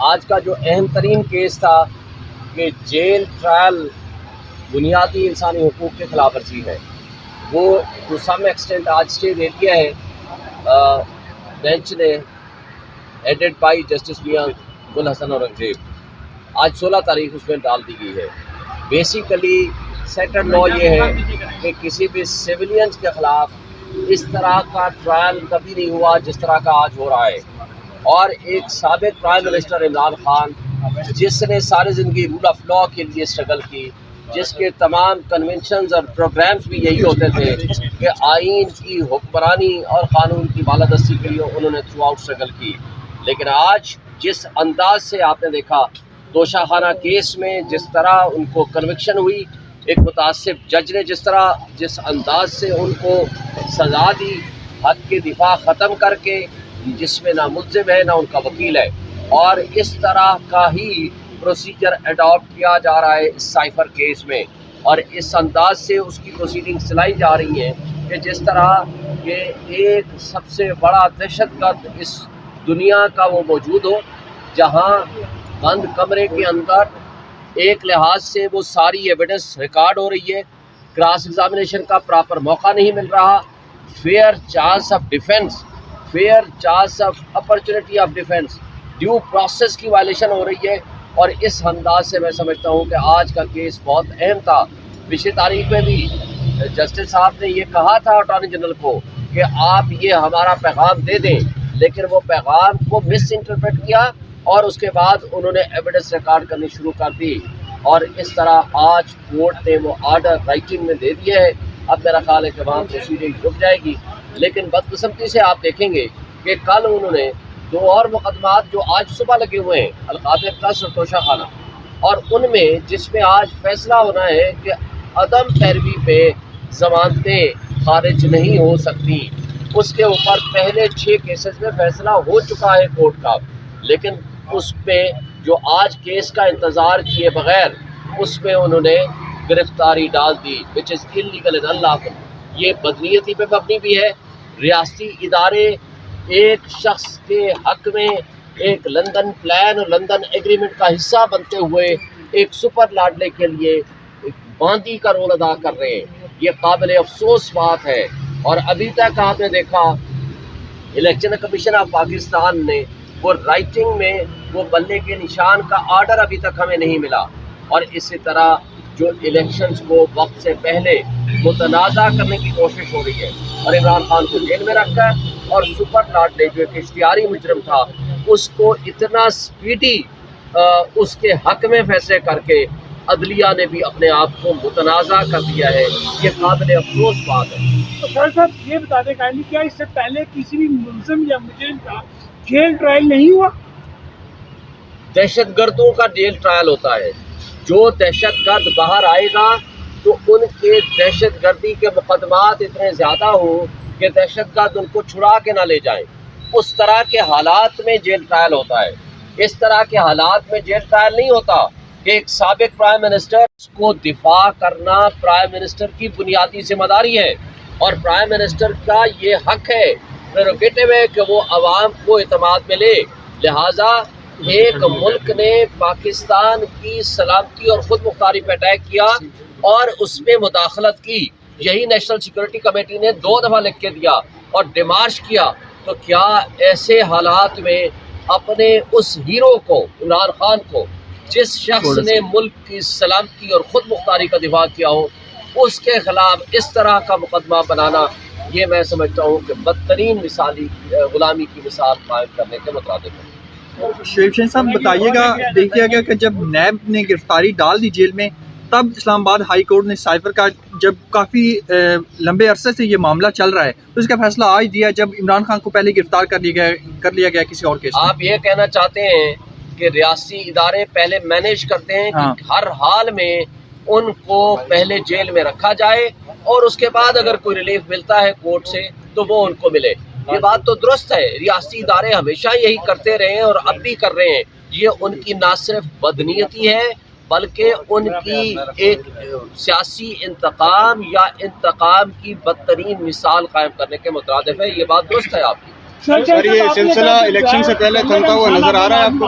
آج کا جو اہم ترین کیس تھا کہ جیل ٹرائل بنیادی انسانی حقوق کے خلاف ورزی ہے، وہ ٹو سم ایکسٹینٹ آج اسٹے دے دیا ہے بینچ نے، ہیڈڈ بائی جسٹس میاں گل حسن اورنگزیب۔ آج 16 تاریخ اس میں ڈال دی گئی ہے۔ بیسیکلی سیکنڈ لا یہ ہے کہ کسی بھی سویلینز کے خلاف اس طرح کا ٹرائل کبھی نہیں ہوا جس طرح کا آج ہو رہا ہے، اور ایک سابق پرائم منسٹر عمران خان جس نے ساری زندگی رول آف لا کے لیے اسٹرگل کی، جس کے تمام کنونشنز اور پروگرامز بھی یہی ہوتے تھے کہ آئین کی حکمرانی اور قانون کی بالادستی کے لیے انہوں نے تھرو آؤٹ اسٹرگل کی، لیکن آج جس انداز سے آپ نے دیکھا توشہ خانہ کیس میں جس طرح ان کو کنوکشن ہوئی، ایک متعصب جج نے جس انداز سے ان کو سزا دی، حق کے دفاع ختم کر کے، جس میں نہ ملزم ہے نہ ان کا وکیل ہے، اور اس طرح کا ہی پروسیجر اڈاپٹ کیا جا رہا ہے اس سائفر کیس میں، اور اس انداز سے اس کی پروسیڈنگ چلائی جا رہی ہیں کہ جس طرح یہ ایک سب سے بڑا دہشت گرد اس دنیا کا وہ موجود ہو، جہاں بند کمرے کے اندر ایک لحاظ سے وہ ساری ایویڈنس ریکارڈ ہو رہی ہے، کراس ایگزامینیشن کا پراپر موقع نہیں مل رہا، fair chance of defence, fair chance of opportunity of defence, due process کی وائلیشن ہو رہی ہے۔ اور اس انداز سے میں سمجھتا ہوں کہ آج کا کیس بہت اہم تھا۔ پچھلی تاریخ میں بھی جسٹس صاحب نے یہ کہا تھا اٹارنی جنرل کو کہ آپ یہ ہمارا پیغام دے دیں، لیکن وہ پیغام کو مس انٹرپریٹ کیا اور اس کے بعد انہوں نے ایویڈنس ریکارڈ کرنی شروع کر دی، اور اس طرح آج کورٹ نے وہ آرڈر رائٹنگ میں دے دیا ہے۔ اب میرا خیال ہے کہ وہاں پروسیڈنگ رک جائے گی، لیکن بدقسمتی سے آپ دیکھیں گے کہ کل انہوں نے 2 اور مقدمات جو آج صبح لگے ہوئے ہیں، القادر پلس اور توشہ خانہ، اور ان میں جس میں آج فیصلہ ہونا ہے کہ عدم پیروی پہ ضمانتیں خارج نہیں ہو سکتی، اس کے اوپر پہلے 6 کیسز میں فیصلہ ہو چکا ہے کورٹ کا، لیکن اس پہ جو آج کیس کا انتظار کیے بغیر اس میں انہوں نے گرفتاری ڈال دی، which is illegal and unlawful۔ یہ بدنیتی پہ مبنی بھی ہے۔ ریاستی ادارے ایک شخص کے حق میں ایک لندن پلان اور لندن ایگریمنٹ کا حصہ بنتے ہوئے ایک سپر لاڈلے کے لیے ایک باندی کا رول ادا کر رہے ہیں۔ یہ قابل افسوس بات ہے، اور ابھی تک آپ نے دیکھا الیکشن کمیشن آف پاکستان نے وہ رائٹنگ میں وہ بلے کے نشان کا آرڈر ابھی تک ہمیں نہیں ملا، اور اسی طرح جو الیکشنز کو وقت سے پہلے متنازع کرنے کی کوشش ہو رہی ہے، اور عمران خان کو جیل میں رکھ کر، اور سپر لاڈلے جو ایک اشتہاری مجرم تھا اس کو اتنا سپیڈی اس کے حق میں فیصلے کر کے عدلیہ نے بھی اپنے آپ کو متنازع کر دیا ہے۔ یہ قابل افسوس بات ہے۔ تو سر صاحب یہ بتا دیں کائنڈلی، کیا اس سے پہلے کسی بھی ملزم یا مجرم کا جیل ٹرائل نہیں ہوا؟ دہشت گردوں کا جیل ٹرائل ہوتا ہے، جو دہشت گرد باہر آئے گا تو ان کے دہشت گردی کے مقدمات اتنے زیادہ ہوں کہ دہشت گرد ان کو چھڑا کے نہ لے جائیں، اس طرح کے حالات میں جیل ٹرائل ہوتا ہے۔ اس طرح کے حالات میں جیل ٹرائل نہیں ہوتا کہ ایک سابق پرائم منسٹر کو دفاع کرنا پرائم منسٹر کی بنیادی ذمہ داری ہے، اور پرائم منسٹر کا یہ حق ہے، پریروگیٹو ہے کہ وہ عوام کو اعتماد میں لے۔ لہٰذا ایک ملک نے پاکستان کی سلامتی اور خود مختاری پہ اٹیک کیا اور اس میں مداخلت کی، یہی نیشنل سیکورٹی کمیٹی نے 2 دفعہ لکھ کے دیا اور ڈیمارش کیا، تو کیا ایسے حالات میں اپنے اس ہیرو کو، عمران خان کو، جس شخص نے ملک کی سلامتی اور خود مختاری کا دفاع کیا ہو، اس کے خلاف اس طرح کا مقدمہ بنانا، یہ میں سمجھتا ہوں کہ بدترین مثالی غلامی کی مثال قائم کرنے کے مترادف ہے۔ شریف شاہین صاحب بتائیے گا، دیکھیے گا کہ جب نیب نے گرفتاری ڈال دی جیل میں، تب اسلام آباد ہائی کورٹ نے سائفر کا جب کافی لمبے عرصے سے یہ معاملہ چل رہا ہے تو اس کا فیصلہ آج دیا جب عمران خان کو پہلے گرفتار کر لیا گیا کسی اور کیس میں۔ آپ یہ کہنا چاہتے ہیں کہ ریاستی ادارے پہلے مینیج کرتے ہیں کہ ہر حال میں ان کو پہلے جیل میں رکھا جائے اور اس کے بعد اگر کوئی ریلیف ملتا ہے کورٹ سے تو وہ ان کو ملے؟ یہ بات تو درست ہے، ریاستی ادارے ہمیشہ یہی کرتے رہے ہیں اور اب بھی کر رہے ہیں۔ یہ ان کی نہ صرف بدنیتی ہے بلکہ ان کی ایک سیاسی انتقام یا انتقام کی بدترین مثال قائم کرنے کے مترادف ہے۔ یہ بات درست ہے آپ کی۔ سر یہ سلسلہ الیکشن سے پہلے تھمتا ہوا نظر آ رہا ہے آپ کو؟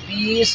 30